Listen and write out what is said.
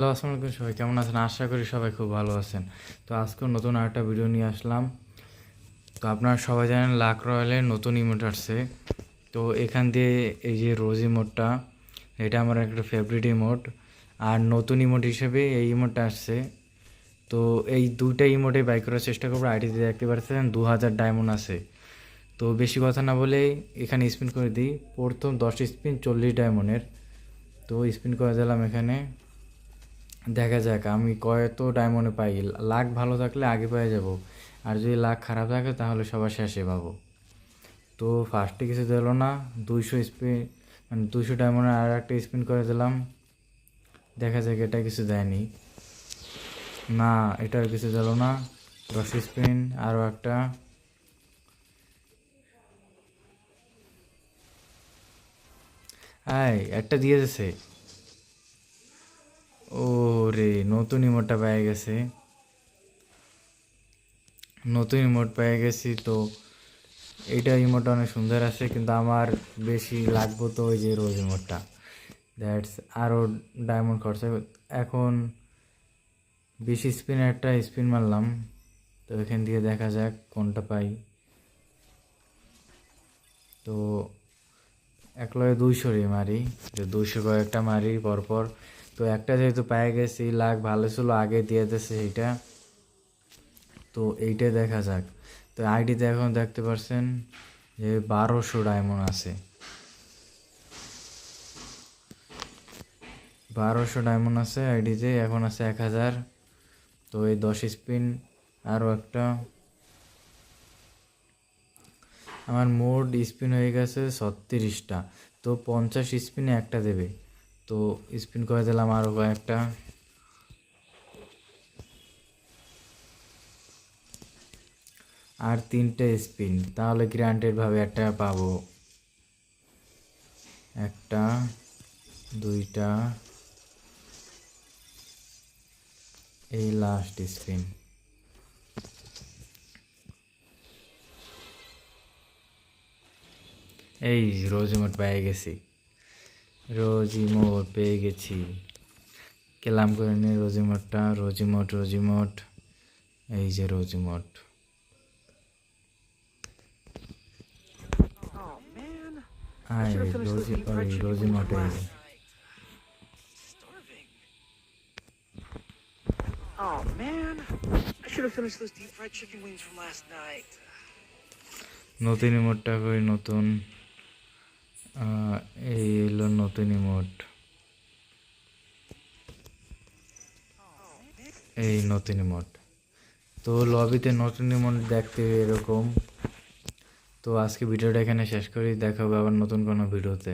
Hello, আসসালামু আলাইকুম। সবাই কেমন আছেন? আশা করি সবাই খুব ভালো আছেন। তো আজকেও নতুন আরেকটা ভিডিও নিয়ে আসলাম। তো আপনারা সবাই জানেন লাক রয়্যালের নতুন ইমোট আসছে। তো এখান দিয়ে এই যে রোজ ইমোটটা, এটা আমার একটা ফেভারিট ইমোট। আর নতুন ইমোট হিসেবে এই ইমোটটা আসছে। তো এই দুইটা ইমোটে বাই করার চেষ্টা করবো। আইডিতে দেখতে পাচ্ছেন 2000 ডায়মন্ড আছে। তো বেশি কথা না বলে এখানে স্পিন করে দিই। প্রথম 10 স্পিন 40 ডায়মন্ডের। তো স্পিন করে দিলাম এখানে। দেখা যাক আমি কত ডায়মন্ডে পাই। লাক ভালো থাকলে আগে পেয়ে যাব, আর যদি লাক খারাপ থাকে তাহলে সবার শেষে পাবো। তো ফার্স্টে কিছু দিল না, 200 স্পিন মানে 200 ডায়মন্ডে আর একটা স্পিন করে দিলাম। দেখা যাক এটা কিছু দেয়নি, না এটার কিছু দিল না। 10 স্পিন আরও একটা, একটা দিয়ে দিছে। ও রে, নতুন ইমোটটা পেয়ে গেছে, নতুন ইমোট পেয়ে গেছি। তো এইটা ইমোটটা অনেক সুন্দর আছে, কিন্তু আমার বেশি লাগবো তো ওই যে রোজ ইমোটটা। দ্যাটস আরও ডায়মন্ড খরচা। এখন 20 স্পিনে একটা স্পিন মারলাম। তো এখান থেকে দেখা যাক কোনটা পাই। তো একলগে 200 মারি, যে 200 কয়েকটা মারি পরপর। তো একটা যেহেতু পেয়ে গেছি, লাখ ভালো ছিল আগে দিয়ে দিয়েছে এইটা। তো এইটাই দেখা যাক। তো আইডিতে এখন দেখতে পাচ্ছেন যে 1200 ডায়মন্ড আছে, 1200 ডায়মন্ড আছে আইডিতে। এখন আছে 1000। তো এই 10 স্পিন আরও একটা, আমার মোট স্পিন হয়ে গেছে 36টা। তো 50 স্পিনে একটা দেবে। তো স্পিন করে দিলাম আরও কয়েকটা, আর 3টে স্পিন, তাহলে গ্রান্টেডভাবে একটা পাবো। একটা, দুইটা, এই লাস্ট স্পিন। এই রোজ ইমোট পেয়ে গেছি, রোজ ইমোট পেয়ে গেছি। কেলাম করে নিই রোজ ইমোটটা। রোজ ইমোট, রোজ ইমোট, এই যে রোজ ইমোট। আয় রোজি, ওই রোজি মোটে। Oh man, I should have finished those deep fried chicken wings from last night. নতুন ইমোটটা কই, নতুন এই এলো নতুন ইমোট, এই নতুন ইমোট। তো লবিতে নতুন ইমোট দেখতে এরকম। তো আজকে ভিডিওটা এখানে শেষ করি, দেখা হবে আবার নতুন কোনো ভিডিওতে।